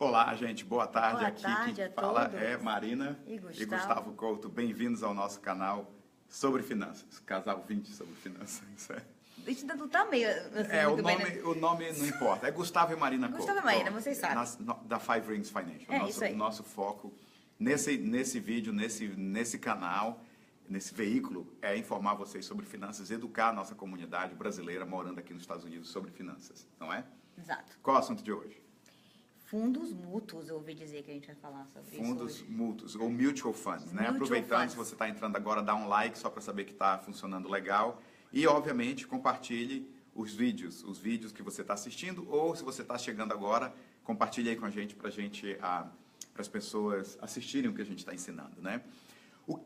Olá, gente, boa tarde. Boa Aqui tarde quem a fala todos. é Marina E e Gustavo. Gustavo Couto. Bem-vindos ao nosso canal sobre finanças. Casal 20 sobre finanças. A gente ainda não tá meio assim, O muito bem, nome, né? o nome não importa. É Gustavo e Marina Couto. Gustavo e Marina, Pronto. vocês sabem. Da Five Rings Financial. É, isso aí. Nosso foco nesse vídeo, nesse canal, nesse veículo, é informar vocês sobre finanças, educar a nossa comunidade brasileira morando aqui nos Estados Unidos sobre finanças, não é? Exato. Qual é o assunto de hoje? Fundos mútuos, eu ouvi dizer que a gente vai falar sobre Fundos isso hoje. mútuos, ou mutual funds, né? Mutual Aproveitando, funds. se você está entrando agora, dá um like só para saber que está funcionando legal. E, obviamente, compartilhe os vídeos que você está assistindo, ou se você está chegando agora, compartilhe aí com a gente, para as pessoas assistirem o que a gente está ensinando, né?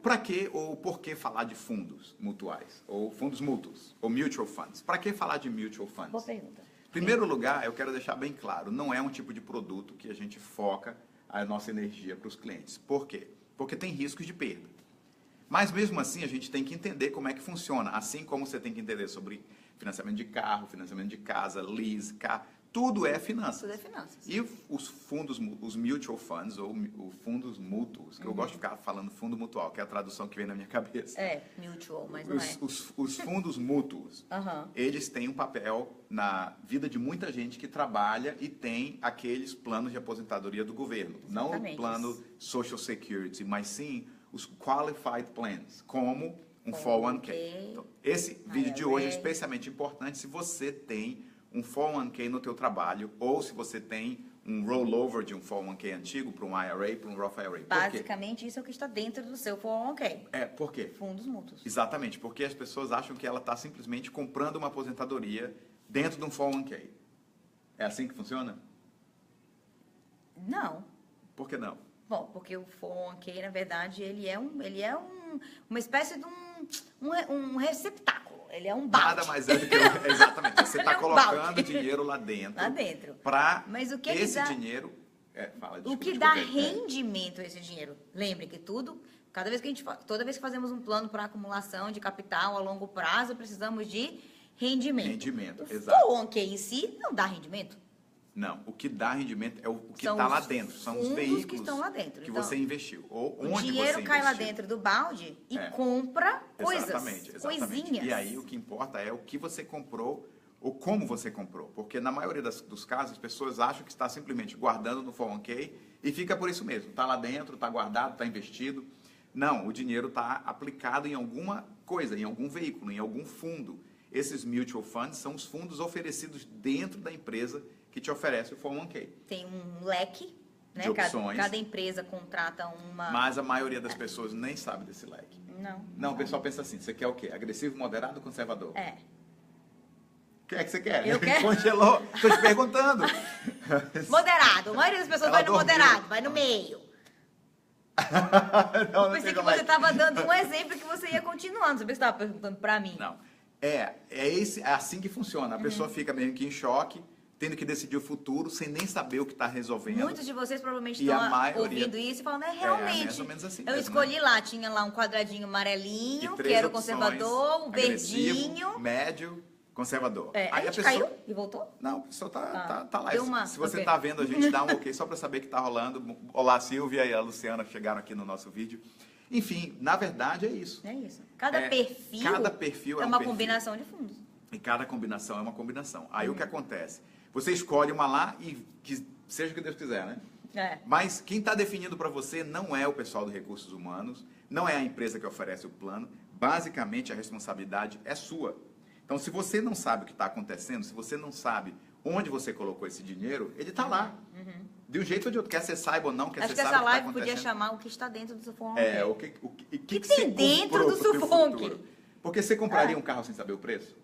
Para que ou por que falar de fundos mutuais, ou fundos mútuos, ou mutual funds? Para que falar de mutual funds? Boa pergunta. Em primeiro lugar, eu quero deixar bem claro, não é um tipo de produto que a gente foca a nossa energia para os clientes. Por quê? Porque tem riscos de perda. Mas mesmo assim, a gente tem que entender como é que funciona, assim como você tem que entender sobre financiamento de carro, financiamento de casa, lease, tudo é finanças. Tudo é finanças. E os fundos, os mutual funds, ou fundos mútuos, que eu gosto de ficar falando fundo mutual, que é a tradução que vem na minha cabeça. É, mutual, mas não é. Os fundos mútuos, Aham. eles têm um papel na vida de muita gente que trabalha e tem aqueles planos de aposentadoria do governo. Não o Exatamente. plano Social Security, mas sim os Qualified Plans, como um 401k. Então, esse vídeo de hoje é especialmente importante se você tem um 401k no teu trabalho ou se você tem um rollover de um 401k antigo para um IRA, para um Roth IRA. Por quê? Basicamente, isso é o que está dentro do seu 401k. Por quê? Fundos mútuos. Exatamente, porque as pessoas acham que ela está simplesmente comprando uma aposentadoria dentro de um 401k. É assim que funciona? Não. Por que não? Bom, porque o 401k, na verdade, ele é uma espécie de um receptáculo. Ele é um balde. Nada mais é do que... Exatamente, você está É um colocando balde. dinheiro lá dentro. Lá dentro. Para Mas o que esse dá... dinheiro... O que dá rendimento a esse dinheiro? Lembre que toda vez que fazemos um plano para acumulação de capital a longo prazo, precisamos de rendimento. Rendimento, o exato. 401k em si não dá rendimento. Não, o que dá rendimento é o que São está lá os dentro. São os fundos veículos que estão lá dentro. que Então, você investiu. Ou O onde dinheiro você cai lá investiu. dentro do balde e É. compra coisas, Exatamente. coisinhas. E aí o que importa é o que você comprou ou como você comprou. Porque na maioria dos casos, as pessoas acham que está simplesmente guardando no 401k e fica por isso mesmo. Está lá dentro, está guardado, está investido. Não, o dinheiro está aplicado em alguma coisa, em algum veículo, em algum fundo. Esses mutual funds são os fundos oferecidos dentro da empresa que te oferece o 401k. Tem um leque, né? De opções. Cada empresa contrata uma... Mas a maioria das pessoas nem sabe desse leque. Não. Não, o pessoal pensa assim, você quer o quê? Agressivo, moderado ou conservador? É. O que é que você quer? Eu quero. Congelou. Estou te perguntando. Moderado. A maioria das pessoas Ela vai no dormiu. moderado, vai no meio. Não, Eu pensei que mais. você estava dando um exemplo que você ia continuando. Você estava perguntando para mim. Não. É assim que funciona. A pessoa fica meio que em choque, tendo que decidir o futuro, sem nem saber o que está resolvendo. Muitos de vocês provavelmente E a estão maioria- ouvindo isso e falando, mais realmente, ou menos assim eu mesmo, escolhi né? lá, tinha lá um quadradinho E amarelinho, que três era o opções, conservador, o agressivo, verdinho. médio, conservador. É, Aí a gente caiu e voltou? Não, a pessoa tá lá. Deu uma- Se você ok. está vendo, a gente dá um ok só para saber que está rolando. Olá, Silvia e a Luciana chegaram aqui no nosso vídeo. Enfim, na verdade é isso. É isso. Cada É, perfil, cada perfil é um uma perfil. combinação de fundos. E cada combinação é uma combinação. Aí o que acontece? Você escolhe uma lá e que seja o que Deus quiser, né? É. Mas quem está definindo para você não é o pessoal do Recursos Humanos, não é a empresa que oferece o plano. Basicamente, a responsabilidade é sua. Então, se você não sabe o que está acontecendo, se você não sabe onde você colocou esse dinheiro, ele está lá. De um jeito ou de outro. Quer você saiba ou não, quer Acho você que saiba essa o que está live podia acontecendo. chamar o que está dentro do seu 401k. O que tem você dentro comprou do pro teu Sufunk? futuro? Porque você compraria um carro sem saber o preço?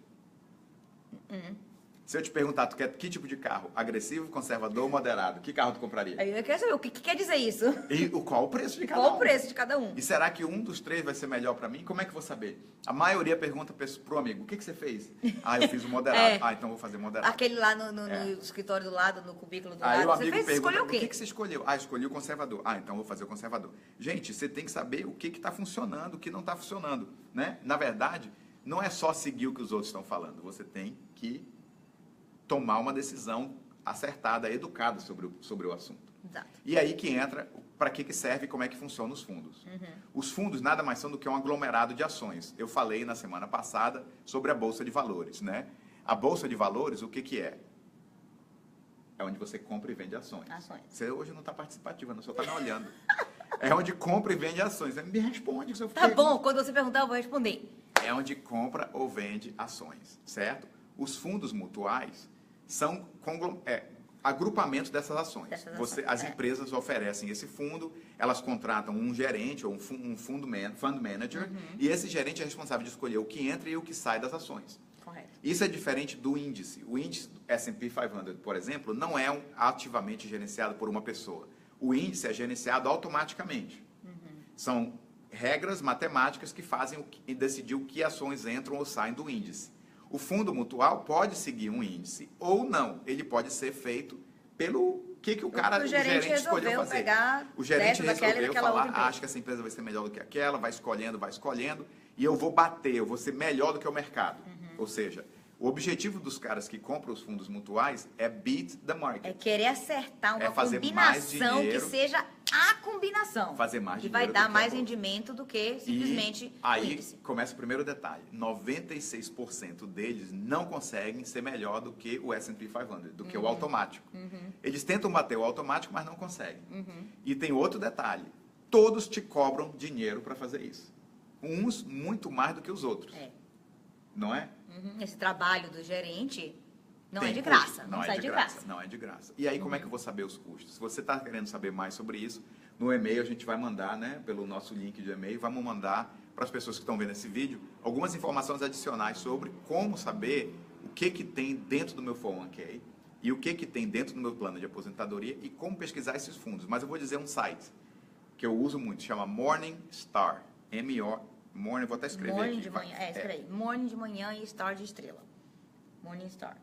Se eu te perguntar, tu quer que tipo de carro? Agressivo, conservador ou moderado? Que carro tu compraria? Aí eu quero saber o que quer dizer isso. E qual o preço de cada Qual um? o preço de cada um? E será que um dos três vai ser melhor para mim? Como é que eu vou saber? A maioria pergunta pro amigo, o que você fez? Ah, eu fiz o moderado. É. Ah, então vou fazer moderado. Aquele lá no escritório do lado, no cubículo do Aí lado. o Você amigo fez? pergunta, Escolheu o o quê? que você escolheu? Ah, escolhi o conservador. Ah, então vou fazer o conservador. Gente, você tem que saber o que está funcionando, o que não está funcionando, né? Na verdade, não é só seguir o que os outros estão falando. Você tem que tomar uma decisão acertada, educada sobre o assunto. Exato. E aí que entra para que serve e como é que funcionam os fundos. Os fundos nada mais são do que um aglomerado de ações. Eu falei na semana passada sobre a Bolsa de Valores, né? A Bolsa de Valores, o que é? É onde você compra e vende ações. Você hoje não está participativa, não, só está me olhando. É onde compra e vende ações. Me responde. Se eu Tá bom, quando você perguntar, eu vou responder. É onde compra ou vende ações, certo? Os fundos mutuais são agrupamentos dessas ações. As empresas oferecem esse fundo, elas contratam um gerente ou um fund manager, e esse gerente é responsável de escolher o que entra e o que sai das ações. Correto. Isso é diferente do índice. O índice S&P 500, por exemplo, não é ativamente gerenciado por uma pessoa. O índice é gerenciado automaticamente. São regras matemáticas que fazem decidir o que ações entram ou saem do índice. O fundo mutual pode seguir um índice ou não. Ele pode ser feito pelo que o gerente escolheu fazer. O gerente resolveu falar, acho que essa empresa vai ser melhor do que aquela, vai escolhendo, e eu vou bater, eu vou ser melhor do que o mercado. Ou seja, o objetivo dos caras que compram os fundos mutuais é beat the market. É querer acertar uma fazer combinação que seja a combinação. Fazer mais dinheiro. dinheiro. E vai dar mais rendimento do que simplesmente aí índice. Começa o primeiro detalhe. 96% deles não conseguem ser melhor do que o S&P 500, do que o automático. Eles tentam bater o automático, mas não conseguem. E tem outro detalhe. Todos te cobram dinheiro para fazer isso. Uns muito mais do que os outros. Não é? Esse trabalho do gerente não é de graça. Não sai de graça. Não é de graça. E aí, como é que eu vou saber os custos? Se você está querendo saber mais sobre isso, no e-mail a gente vai mandar, né, pelo nosso link de e-mail, vamos mandar para as pessoas que estão vendo esse vídeo algumas informações adicionais sobre como saber o que tem dentro do meu 401k e o que tem dentro do meu plano de aposentadoria e como pesquisar esses fundos. Mas eu vou dizer um site que eu uso muito, chama Morningstar. Morning, vou até escrever Morning aqui. De manhã, escreve aí. Morning de manhã e Star de estrela. Morningstar.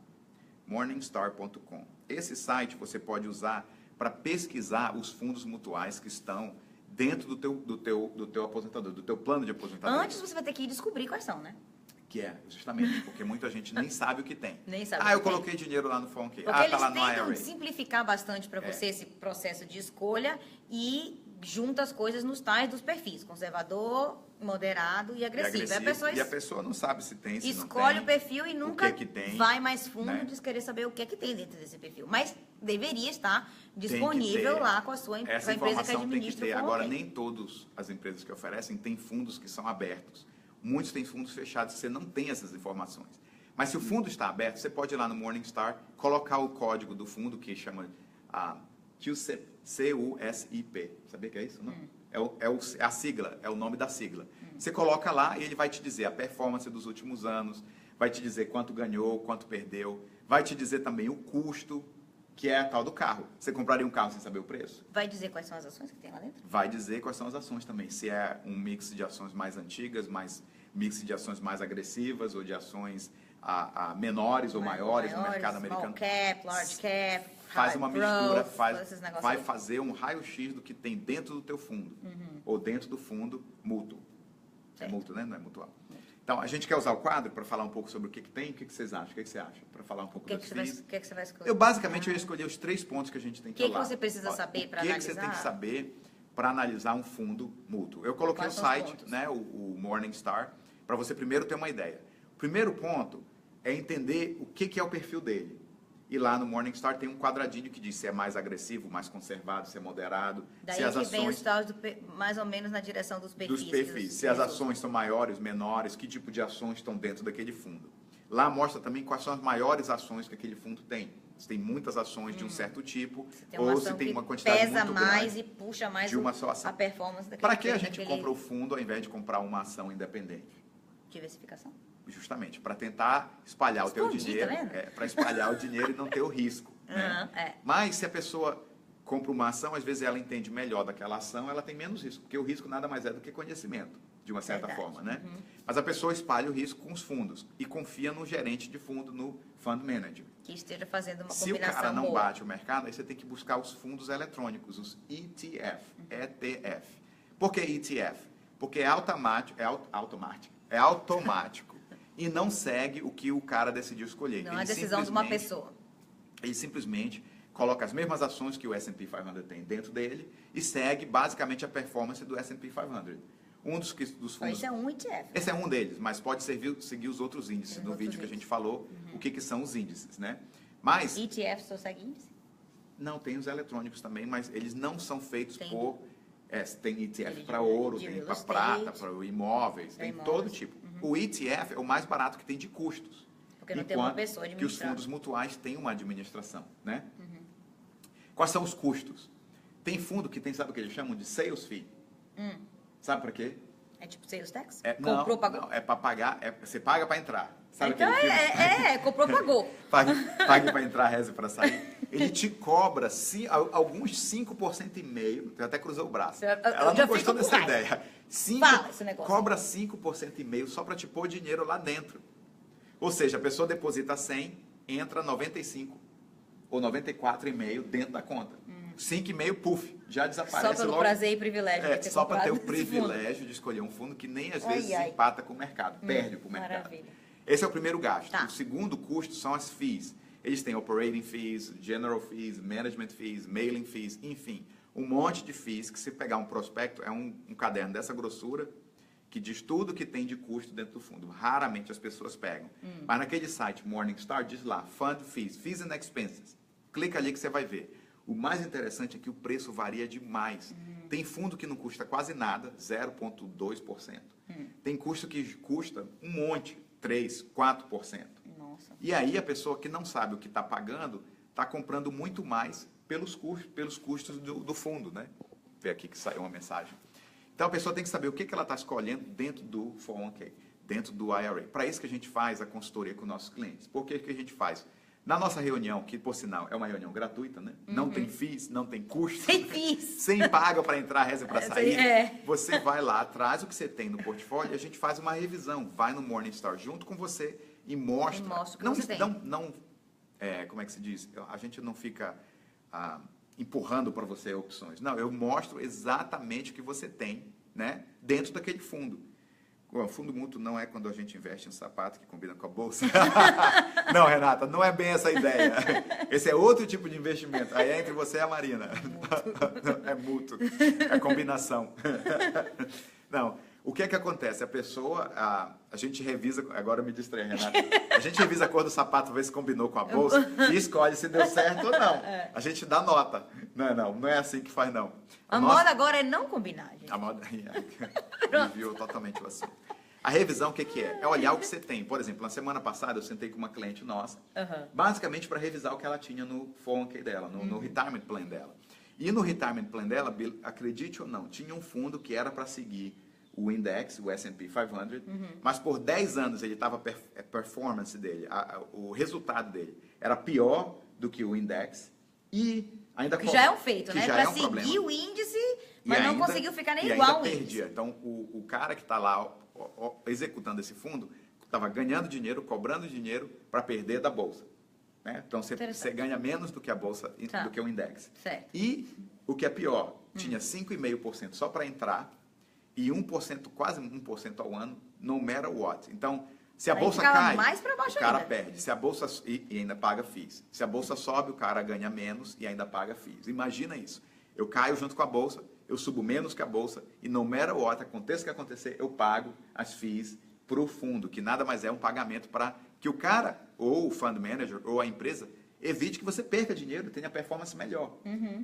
Morningstar.com. Esse site você pode usar para pesquisar os fundos mutuais que estão dentro do teu aposentador, do teu plano de aposentadoria. Antes você vai ter que ir descobrir quais são, né? Que é, justamente, porque muita gente nem sabe o que tem. Nem sabe eu coloquei dinheiro lá no 401k. Porque tá lá no IRA. eles tentam simplificar bastante para você esse processo de escolha e junta as coisas nos tais dos perfis. Conservador, moderado e agressivo. E a pessoa não sabe se tem, se escolhe não tem, o perfil e nunca que tem, vai mais fundo, né? De querer saber o que é que tem dentro desse perfil. Mas deveria estar disponível lá com a sua empresa que administra tem que ter. o Agora, nem todas as empresas que oferecem têm fundos que são abertos. Muitos têm fundos fechados que você não tem essas informações. Mas se o fundo está aberto, você pode ir lá no Morningstar, colocar o código do fundo, que chama CUSIP. Sabia que é isso? Não? É a sigla, é o nome da sigla. Você coloca lá e ele vai te dizer a performance dos últimos anos, vai te dizer quanto ganhou, quanto perdeu, vai te dizer também o custo, que é a tal do carro. Você compraria um carro sem saber o preço? Vai dizer quais são as ações que tem lá dentro? Vai dizer quais são as ações também. Se é um mix de ações mais antigas, mix de ações mais agressivas ou de ações menores ou maiores no mercado americano. Small cap, large cap, faz uma mistura, vai aí. fazer um raio-x do que tem dentro do teu fundo. Ou dentro do fundo mútuo. É mútuo, né? Não é mutual. Então, a gente quer usar o quadro para falar um pouco sobre o que tem. O que vocês acham? O que você acha? Para falar um pouco das FIIs. O que você vai escolher? Eu, basicamente, eu escolhi os 3 pontos que a gente tem que falar. O que você precisa saber para analisar? O que você tem que saber para analisar um fundo mútuo? Eu coloquei o site, né, o Morningstar, para você primeiro ter uma ideia. O primeiro ponto é entender o que é o perfil dele. E lá no Morningstar tem um quadradinho que diz se é mais agressivo, mais conservado, se é moderado. Daí se as ações vem os tais mais ou menos na direção dos perfis. Dos perfis. Se as ações são maiores, menores, que tipo de ações estão dentro daquele fundo. Lá mostra também quais são as maiores ações que aquele fundo tem. Se tem muitas ações de um certo tipo, ou se tem uma quantidade muito grande. Pesa mais e puxa mais de uma só ação. A performance daquele. Para que a gente compra o fundo ao invés de comprar uma ação independente? Diversificação. Justamente, para tentar espalhar o teu dinheiro. Tá para espalhar o dinheiro e não ter o risco. Né? Mas se a pessoa compra uma ação, às vezes ela entende melhor daquela ação, ela tem menos risco, porque o risco nada mais é do que conhecimento, de uma certa forma. Né? Mas a pessoa espalha o risco com os fundos e confia no gerente de fundo, no fund manager. Que esteja fazendo uma combinação Se o cara não boa. bate o mercado, aí você tem que buscar os fundos eletrônicos, os ETF. ETF. Por que ETF? Porque é automático. E não segue o que o cara decidiu escolher. Não é a decisão de uma pessoa. ele simplesmente coloca as mesmas ações que o S&P 500 tem dentro dele e segue basicamente a performance do S&P 500. Um dos fundos... Esse é um ETF. Esse é um deles, mas pode seguir os outros índices no vídeo que a gente falou, o que são os índices, né? Mas... ETF só segue índice? Não, tem os eletrônicos também, mas eles não são feitos por... tem ETF Ele para de ouro, real tem para estate, prata, para imóveis, tem imóveis. todo tipo. O ETF é o mais barato que tem de custos. Porque não tem uma pessoa que os administrando. fundos mutuais têm uma administração, né? Quais são os custos? Tem fundo que tem, sabe o que eles chamam de sales fee? Sabe para quê? É tipo sales tax? Comprou, pagou? Não, é para pagar, você paga para entrar. Sabe Então comprou, pagou. Pague para entrar, reze para sair. Ele te cobra alguns 5,5%. Você até cruzou o braço. Ela não gostou dessa ideia. Fala esse negócio. Cobra 5,5% só para te pôr dinheiro lá dentro. Ou seja, a pessoa deposita 100, entra 95 ou 94,5 dentro da conta. 5,5, puf, já desaparece logo. Só pelo prazer e privilégio de ter só para ter o esse privilégio fundo. de escolher um fundo que nem às vezes empata com o mercado, perde para o mercado. Maravilha. Esse é o primeiro gasto. Tá. O segundo custo são as fees. Eles têm operating fees, general fees, management fees, mailing fees, enfim, um monte de fees que se pegar um prospecto, é um caderno dessa grossura que diz tudo que tem de custo dentro do fundo. Raramente as pessoas pegam. Mas naquele site Morningstar diz lá, fund fees, fees and expenses. Clica ali que você vai ver. O mais interessante é que o preço varia demais. Tem fundo que não custa quase nada, 0,2%. Tem custo que custa um monte, 3%, 4%. Nossa. E aí a pessoa que não sabe o que está pagando, está comprando muito mais pelos custos do fundo, né? Vou ver aqui que saiu uma mensagem. Então a pessoa tem que saber o que ela está escolhendo dentro do 401k, dentro do IRA. Para isso que a gente faz a consultoria com nossos clientes. Por que a gente faz? Na nossa reunião, que por sinal é uma reunião gratuita, né? Não tem fees, não tem custo. Sem fees. Sem paga para entrar, reza para sair. Você vai lá, traz o que você tem no portfólio e a gente faz uma revisão. Vai no Morningstar junto com você e mostra. O que você tem. Como é que se diz? A gente não fica empurrando para você opções. Não, eu mostro exatamente o que você tem, né? Dentro daquele fundo. O fundo mútuo não é quando a gente investe em um sapato que combina com a bolsa. Não, Renata, não é bem essa a ideia. Esse é outro tipo de investimento. Aí é entre você e a Marina. É mútuo. É combinação. Não. O que é que acontece? A pessoa, a gente revisa, agora eu me distraí, Renata. A gente revisa a cor do sapato, vê se combinou com a bolsa e escolhe se deu certo ou não. A gente dá nota. Não é assim que faz, não. A moda agora é não combinar, gente. A moda desviou totalmente o assunto. A revisão, o que é? É olhar o que você tem. Por exemplo, na semana passada eu sentei com uma cliente nossa, basicamente para revisar o que ela tinha no 401k dela, no retirement plan dela. E no retirement plan dela, acredite ou não, tinha um fundo que era para seguir o index, o S&P 500, mas por 10 anos ele estava performance dele, o resultado dele era pior do que o index e ainda que já é um feito, né? Para seguir problema. O índice, mas não conseguiu ficar nem igual ao índice. Então o cara que está lá executando esse fundo estava ganhando dinheiro, cobrando dinheiro para perder da bolsa. Né? Então você ganha menos do que a bolsa, do que o index. Certo. E o que é pior, tinha 5,5% só para entrar e 1%, quase 1% ao ano, no matter what. Então, se a bolsa cai, o cara perde. Se a bolsa e ainda paga FIIs. Se a bolsa sobe, o cara ganha menos e ainda paga FIIs. Imagina isso. Eu caio junto com a bolsa, eu subo menos que a bolsa e no matter what, aconteça o que acontecer, eu pago as FIIs para o fundo, que nada mais é um pagamento para que o cara, ou o fund manager, ou a empresa, evite que você perca dinheiro e tenha performance melhor.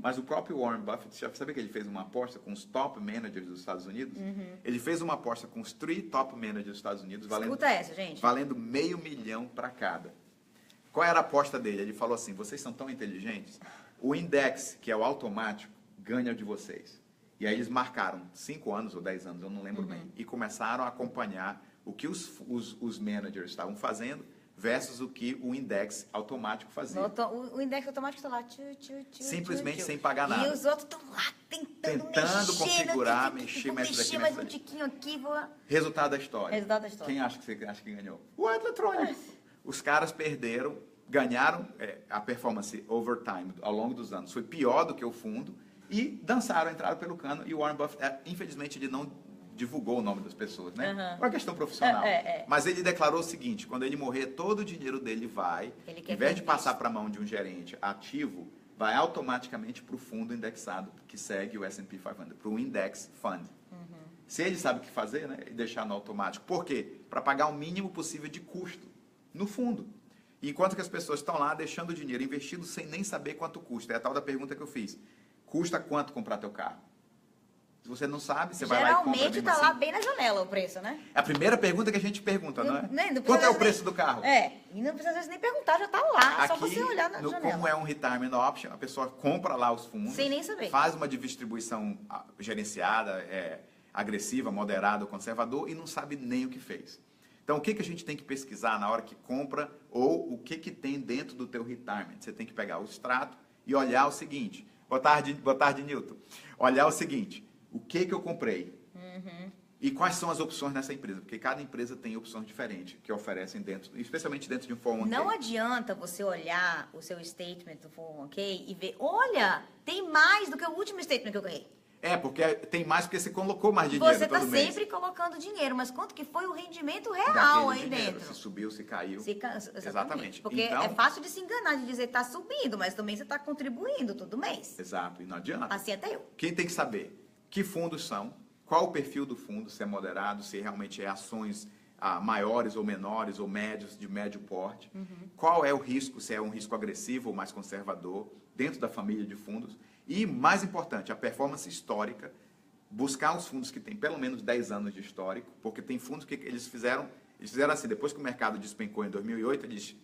Mas o próprio Warren Buffett, já sabia que ele fez uma aposta com os top managers dos Estados Unidos? Ele fez uma aposta com os 3 top managers dos Estados Unidos, valendo $500 mil para cada. Qual era a aposta dele? Ele falou assim, vocês são tão inteligentes, o index, que é o automático, ganha de vocês. E aí eles marcaram 5 anos ou 10 anos, eu não lembro bem, e começaram a acompanhar o que os managers estavam fazendo versus o que o index automático fazia. O index automático está lá. Simplesmente sem pagar nada. E os outros estão lá tentando configurar, mexer mais um tiquinho aqui. Resultado da história. Quem acha que ganhou? O eletrônico. Os caras ganharam a performance over time, ao longo dos anos. Foi pior do que o fundo e dançaram, entraram pelo cano. E o Warren Buffett, infelizmente, ele não divulgou o nome das pessoas, né? Uhum. Uma questão profissional. Mas ele declarou o seguinte, quando ele morrer, todo o dinheiro dele vai, em vez de passar para a mão de um gerente ativo, vai automaticamente para o fundo indexado que segue o S&P 500, para o Index Fund. Se ele sabe o que fazer, né, e deixar no automático. Por quê? Para pagar o mínimo possível de custo no fundo. Enquanto que as pessoas estão lá deixando o dinheiro investido sem nem saber quanto custa. É a tal da pergunta que eu fiz. Custa quanto comprar teu carro? Se você não sabe, você vai lá e compra. Geralmente está lá bem na janela o preço, né? É a primeira pergunta que a gente pergunta, não é? Não Quanto é o preço do carro? E não precisa às vezes nem perguntar, já está lá, Aqui, só você olhar na janela. Como é um retirement option, a pessoa compra lá os fundos. Sem nem saber. Faz uma distribuição gerenciada, agressiva, moderada, conservador, e não sabe nem o que fez. Então, o que a gente tem que pesquisar na hora que compra ou o que tem dentro do teu retirement? Você tem que pegar o extrato e olhar o seguinte. Boa tarde, Nilton. Olhar o seguinte, o que eu comprei? E quais são as opções nessa empresa? Porque cada empresa tem opções diferentes que oferecem dentro, especialmente dentro de um 401k. Não adianta você olhar o seu statement do 401k e ver, olha, tem mais do que o último statement que eu ganhei. Porque tem mais porque você colocou mais dinheiro Você está todo mês. sempre colocando dinheiro, mas quanto que foi o rendimento real aí dinheiro, dentro? se subiu, se caiu. Exatamente. Porque então, é fácil de se enganar, de dizer que está subindo, mas também você está contribuindo todo mês. Exato, e não adianta. Assim até eu. Quem tem que saber que fundos são, qual o perfil do fundo, se é moderado, se realmente é ações maiores ou menores ou médios, de médio porte. Qual é o risco, se é um risco agressivo ou mais conservador, dentro da família de fundos. E, mais importante, a performance histórica, buscar os fundos que têm pelo menos 10 anos de histórico, porque tem fundos que eles fizeram assim, depois que o mercado despencou em 2008, eles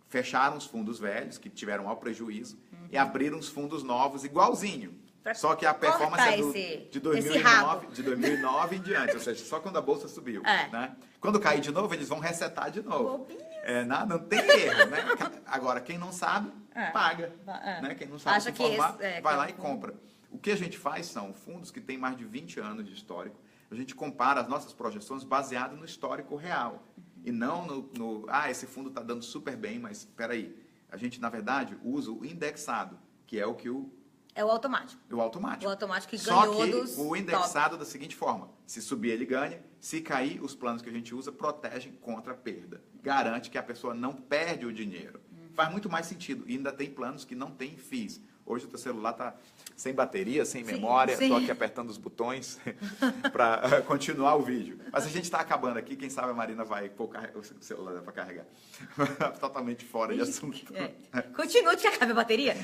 fecharam os fundos velhos, que tiveram ao prejuízo, e abriram os fundos novos igualzinho. Só que a performance é de 2009 em diante, ou seja, só quando a bolsa subiu. Né? Quando cair de novo, eles vão resetar de novo. Não tem erro. Né? Agora, quem não sabe, paga. Né? Quem não sabe se informar, vai lá e compra. O que a gente faz são fundos que têm mais de 20 anos de histórico. A gente compara as nossas projeções baseado no histórico real. E não esse fundo está dando super bem, mas espera aí. A gente, na verdade, usa o indexado, que é o que É o automático. O automático. O automático que ganhou Só que o indexado da seguinte forma. Se subir, ele ganha. Se cair, os planos que a gente usa protegem contra a perda. Garante que a pessoa não perde o dinheiro. Faz muito mais sentido. E ainda tem planos que não tem FIIs. Hoje o teu celular está sem bateria, sem memória. Estou aqui apertando os botões para continuar o vídeo. Mas a gente está acabando aqui. Quem sabe a Marina vai pôr o celular para carregar. Totalmente fora de assunto. Continua de acabar a bateria.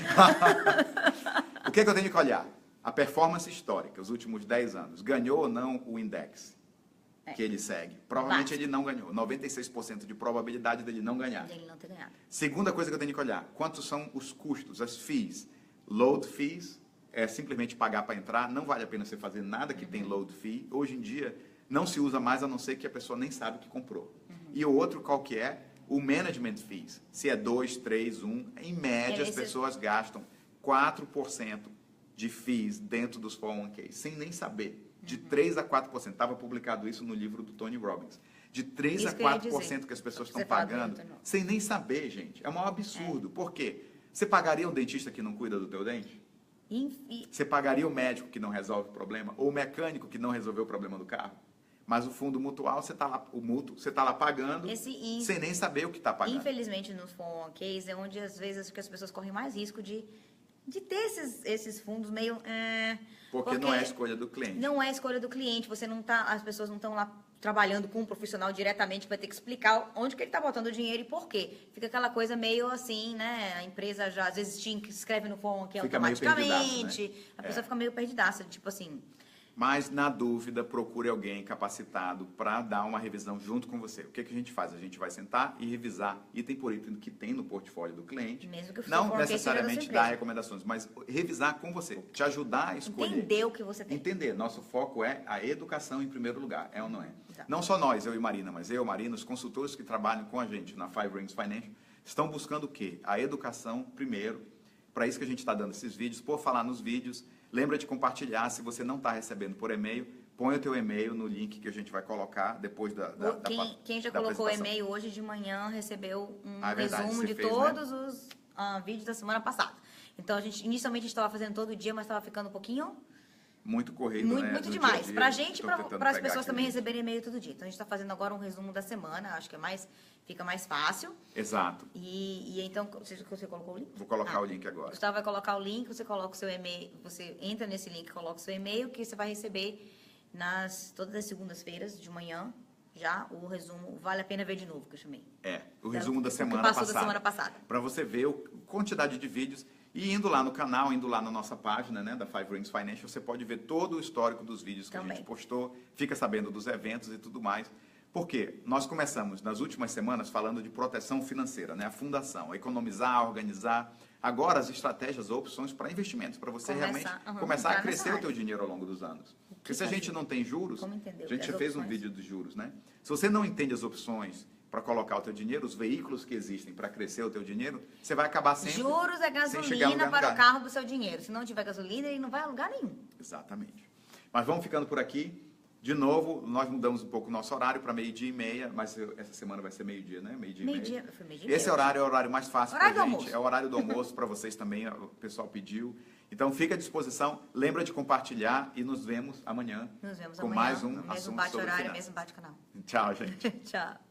O que eu tenho que olhar? A performance histórica, os últimos 10 anos. Ganhou ou não o index que ele segue? Provavelmente ele não ganhou. 96% de probabilidade dele não ganhar. Dele não ter ganhado. Segunda coisa que eu tenho que olhar. Quantos são os custos, as fees? Load fees é simplesmente pagar para entrar. Não vale a pena você fazer nada que tem load fee. Hoje em dia não se usa mais, a não ser que a pessoa nem sabe o que comprou. E o outro qual que é? O management fees. Se é 2, 3, 1. Em média as pessoas gastam 4% de FIIs dentro dos 401k, sem nem saber. De 3 a 4%. Estava publicado isso no livro do Tony Robbins. De 3 a 4% que as pessoas estão pagando, sem nem saber, gente. É um absurdo. Por quê? Você pagaria um dentista que não cuida do teu dente? Você pagaria o médico que não resolve o problema? Ou o mecânico que não resolveu o problema do carro? Mas o fundo mutual, você está lá pagando sem nem saber o que está pagando. Infelizmente, nos 401ks é onde, às vezes, que as pessoas correm mais risco de ter esses fundos meio... Porque não é a escolha do cliente. Não é a escolha do cliente. As pessoas não estão lá trabalhando com um profissional diretamente que vai ter que explicar onde que ele está botando o dinheiro e por quê. Fica aquela coisa meio assim, né? A empresa já, às vezes, te escreve no 401k automaticamente. Né? A pessoa fica meio perdidaça, tipo assim... Mas, na dúvida, procure alguém capacitado para dar uma revisão junto com você. O que a gente faz? A gente vai sentar e revisar item por item que tem no portfólio do cliente. Mesmo que não necessariamente dar recomendações, mas revisar com você. Te ajudar a escolher. Entender o que você tem. Entender. Nosso foco é a educação em primeiro lugar. É ou não é? Exato. Não só nós, eu e Marina, mas eu, Marina, os consultores que trabalham com a gente na Five Rings Financial, estão buscando o quê? A educação primeiro. Para isso que a gente está dando esses vídeos. Por falar nos vídeos, lembra de compartilhar. Se você não está recebendo por e-mail, põe o teu e-mail no link que a gente vai colocar depois Quem já colocou o e-mail hoje de manhã recebeu um resumo de fez, todos os vídeos da semana passada. Então, inicialmente a gente estava fazendo todo dia, mas estava ficando um pouquinho muito corrido, Muito, né? muito no demais. dia a dia. Pra gente, Tô tentando para as pegar pessoas aqui o também link. receberem e-mail todo dia. Então, a gente está fazendo agora um resumo da semana, acho que fica mais fácil. Exato. E então, você colocou o link? Vou colocar o link agora. Gustavo vai colocar o link, você coloca o seu e-mail, você entra nesse link, coloca o seu e-mail, que você vai receber todas as segundas-feiras de manhã, já o resumo, vale a pena ver de novo, que eu chamei. O resumo da O que semana passou passada. da semana passada. Para você ver a quantidade de vídeos. E indo lá no canal, indo lá na nossa página, né, da Five Rings Financial, você pode ver todo o histórico dos vídeos que a gente postou, fica sabendo dos eventos e tudo mais. Por quê? Nós começamos nas últimas semanas falando de proteção financeira, né, a fundação, economizar, organizar. Agora as estratégias ou opções para investimentos, para você realmente começar a crescer o teu dinheiro ao longo dos anos. Porque se a gente não tem juros, a gente já fez um vídeo dos juros, né? Se você não entende as opções para colocar o teu dinheiro, os veículos que existem para crescer o teu dinheiro, você vai acabar sempre Juros é gasolina para o carro do seu dinheiro. Se não tiver gasolina, ele não vai a lugar nenhum. Exatamente. Mas vamos ficando por aqui. De novo, nós mudamos um pouco o nosso horário para 12h30, mas essa semana vai ser meio-dia, né? Meio-dia e meia. Foi meio-dia. Esse horário é o horário mais fácil para a gente. Almoço. É o horário do almoço para vocês também, o pessoal pediu. Então, fica à disposição. Lembra de compartilhar e nos vemos amanhã. Nos vemos com amanhã, mais um no mesmo assunto sobre bate-horário, finanças. mesmo bate-canal. Tchau, gente. Tchau.